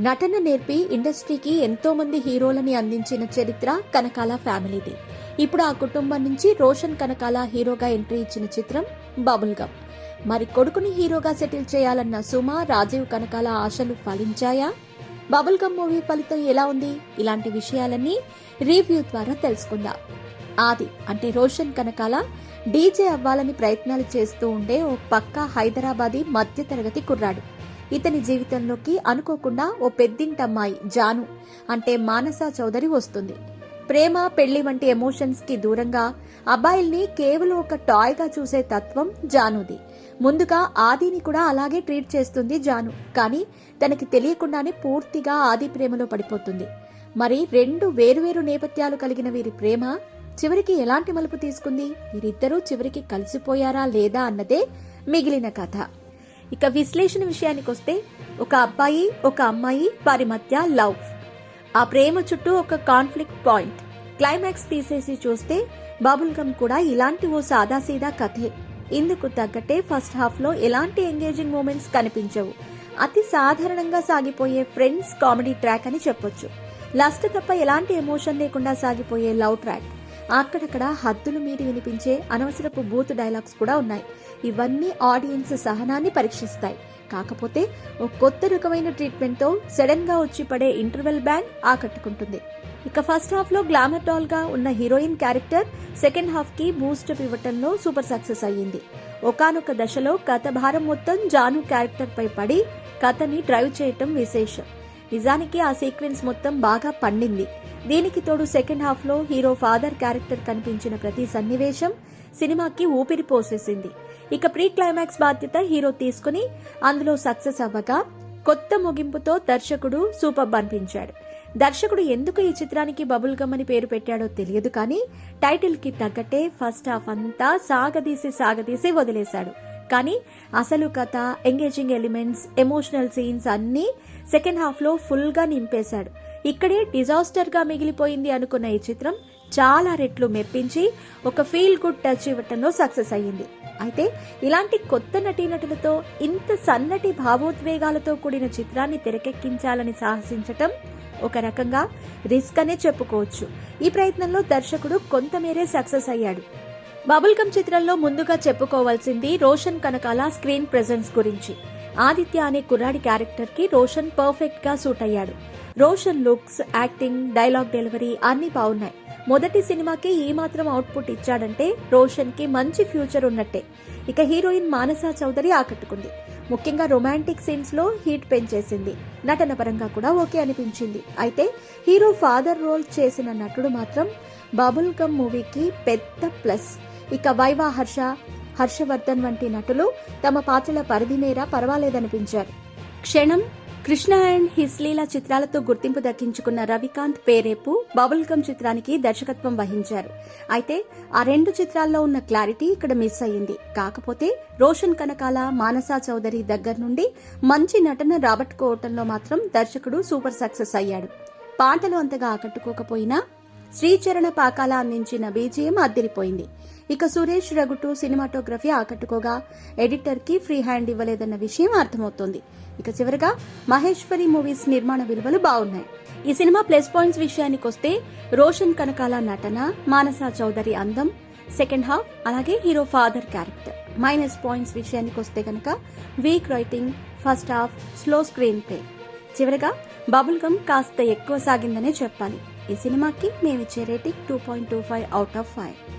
నటన నేర్పి ఇండస్ట్రీకి ఎంతో మంది హీరోలని అందించిన చరిత్ర కనకాల ఫ్యామిలీది. ఇప్పుడు ఆ కుటుంబం నుంచి రోషన్ కనకాల హీరోగా ఎంట్రీ ఇచ్చిన చిత్రం బబుల్ గమ్. మరి కొడుకుని హీరోగా సెటిల్ చేయాలన్న సుమ, రాజీవ్ కనకాల ఆశలు ఫలించాయా? బబుల్ గమ్ మూవీ ఫలితం ఎలా ఉంది? ఇలాంటి విషయాలన్నీ రివ్యూ ద్వారా తెలుసుకుందాం. ఆది అంటే రోషన్ కనకాల డీజే అవ్వాలని ప్రయత్నాలు చేస్తూ ఉండే ఓ పక్కా హైదరాబాదీ మధ్యతరగతి కుర్రాడు. ఇతని జీవితంలోకి అనుకోకుండా ఓ పెద్దింటమ్మాయి జాను అంటే మానసా చౌదరి వస్తుంది. ప్రేమ, పెళ్లి వంటి ఎమోషన్స్ కి దూరంగా అబ్బాయిల్ని కేవలం ఒక టాయ్ గా చూసే తత్వం జానుది. ముందుగా ఆదిని కూడా అలాగే ట్రీట్ చేస్తుంది జాను. కానీ తనకి తెలియకుండానే పూర్తిగా ఆది ప్రేమలో పడిపోతుంది. మరి రెండు వేరువేరు నేపథ్యాలు కలిగిన వీరి ప్రేమ చివరికి ఎలాంటి మలుపు తీసుకుంది? వీరిద్దరూ చివరికి కలిసిపోయారా లేదా అన్నదే మిగిలిన కథ. ఇక విశ్లేషణ విషయానికొస్తే, ఒక అబ్బాయి, ఒక అమ్మాయి, వారి మధ్య లవ్, ఆ ప్రేమ చుట్టూ ఒక కాన్ఫ్లిక్ట్ పాయింట్, క్లైమాక్స్ తీసేసి చూస్తే బబుల్ గమ్ కూడా ఇలాంటి ఓ సాదాసీదా కథే. ఇందుకు తగ్గట్టే ఫస్ట్ హాఫ్ లో ఎలాంటి ఎంగేజింగ్ మూమెంట్స్ కనిపించవు. అతి సాధారణంగా సాగిపోయే ఫ్రెండ్స్ కామెడీ ట్రాక్ అని చెప్పొచ్చు. లాస్ట్ తప్ప ఎలాంటి ఎమోషన్ లేకుండా సాగిపోయే లవ్ ట్రాక్. అక్కడక్కడ హద్దులు మీరి వినిపించే అనవసరపు బూత్ డైలాగ్స్ కూడా ఉన్నాయి. ఇవన్నీ ఆడియన్స్ సహనాన్ని పరీక్షిస్తాయి. కాకపోతే ఓ కొత్త రకమైన ట్రీట్మెంట్ తో సడన్ గా వచ్చి పడే ఇంటర్వెల్ బ్యాంగ్ ఆకట్టుకుంటుంది. ఇక ఫస్ట్ హాఫ్ లో గ్లామర్ డాల్ గా ఉన్న హీరోయిన్ క్యారెక్టర్ సెకండ్ హాఫ్ కి బూస్టప్ ఇవ్వటంలో సూపర్ సక్సెస్ అయ్యింది. ఒకానొక దశలో కథ భారం మొత్తం జాను క్యారెక్టర్ పై పడి కథని డ్రైవ్ చేయటం విశేషం. నిజానికి ఆ సీక్వెన్స్ మొత్తం బాగా పండింది. దీనికి తోడు సెకండ్ హాఫ్ లో హీరో ఫాదర్ క్యారెక్టర్ కనిపించిన ప్రతి సన్నివేశం సినిమాకి ఊపిరి పోసేసింది. ఇక ప్రీ క్లైమాక్స్ బాధ్యత హీరో తీసుకుని అందులో సక్సెస్ అవ్వగా కొత్త ముగింపుతో దర్శకుడు సూపర్బ్ అనిపించాడు. దర్శకుడు ఎందుకు ఈ చిత్రానికి బబుల్ గమ్ అని పేరు పెట్టాడో తెలియదు, కానీ టైటిల్ కి తగ్గట్టే ఫస్ట్ హాఫ్ అంతా సాగదీసి వదిలేశాడు. కానీ అసలు కథ, ఎంగేజింగ్ ఎలిమెంట్స్, ఎమోషనల్ సీన్స్ అన్నీ సెకండ్ హాఫ్ లో ఫుల్ గా నింపేశాడు. ఇక్కడే డిజాస్టర్ గా మిగిలిపోయింది అనుకున్న ఈ చిత్రం చాలా రెట్లు మెప్పించి ఒక ఫీల్ గుడ్ టచ్ ఇవ్వటంలో సక్సెస్ అయ్యింది. అయితే ఇలాంటి కొత్త నటీనటులతో ఇంత సన్నటి భావోద్వేగాలతో కూడిన చిత్రాన్ని తెరకెక్కించాలని సాహసించటం ఒక రకంగా రిస్క్ అనే చెప్పుకోవచ్చు. ఈ ప్రయత్నంలో దర్శకుడు కొంతమేరే సక్సెస్ అయ్యాడు. బబుల్ గమ్ చిత్రంలో ముందుగా చెప్పుకోవాల్సింది రోషన్ కనకాల స్క్రీన్ ప్రెజెన్స్ గురించి. ఆదిత్య అనే కుర్రాడి క్యారెక్టర్ కి రోషన్ పర్ఫెక్ట్ గా సూట్ అయ్యాడు. Roshan looks, acting, dialogue delivery అన్ని బాగున్నాయి. మొదటి సినిమాకి ఈ మాత్రం అవుట్పుట్ ఇచ్చాడంటే రోషన్ కి మంచి ఫ్యూచర్ ఉన్నట్టే. ఇక హీరోయిన్ మానసా చౌదరి ఆకట్టుకుంది. ముఖ్యంగా రొమాంటిక్ సీన్స్ లో హీట్ పెంచేసింది. నటన పరంగా కూడా ఓకే అనిపించింది. అయితే హీరో ఫాదర్ రోల్ చేసిన నటుడు మాత్రం బబుల్ గమ్ మూవీకి పెద్ద ప్లస్. ఇక వైవా, హర్షవర్ధన్ వంటి నటులు తమ పాత్రల పరిధి మేర పర్వాలేదనిపించారు. క్షణం, కృష్ణ అండ్ హిస్లీలా చిత్రాలతో గుర్తింపు దక్కించుకున్న రవికాంత్ పేరేపు బబుల్ గమ్ చిత్రానికి దర్శకత్వం వహించారు. అయితే ఆ రెండు చిత్రాల్లో ఉన్న క్లారిటీ ఇక్కడ మిస్ అయ్యింది. కాకపోతే రోషన్ కనకాల, మానసా చౌదరి దగ్గర నుండి మంచి నటన రాబట్టుకోవటంలో మాత్రం దర్శకుడు సూపర్ సక్సెస్ అయ్యాడు. పాటలు అంతగా ఆకట్టుకోకపోయినా శ్రీచరణ పాకాల అందించిన బీజిఎం అద్దిరిపోయింది. ఇక సురేష్ రఘుటు సినిమాటోగ్రఫీ ఆకట్టుకోగా ఎడిటర్ కి ఫ్రీ హ్యాండ్ ఇవ్వలేదన్న విషయం అర్థమవుతోంది. ఇక చివరగా మహేశ్వరి మూవీస్ నిర్మాణ విలువలు బాగున్నాయి. ఈ సినిమా ప్లస్ పాయింట్స్ విషయానికొస్తే రోషన్ కనకాల నటన, మానసా చౌదరి అందం, సెకండ్ హాఫ్, అలాగే hero father character. Minus points విషయానికొస్తే గనక week writing, first half, slow screen play. చివరగా బబుల్ గమ్ కాస్త ఎక్కువ సాగిందనే చెప్పాలి. ఈ సినిమాకి మేమిచ్చే రేటింగ్ 2.25 out of 5.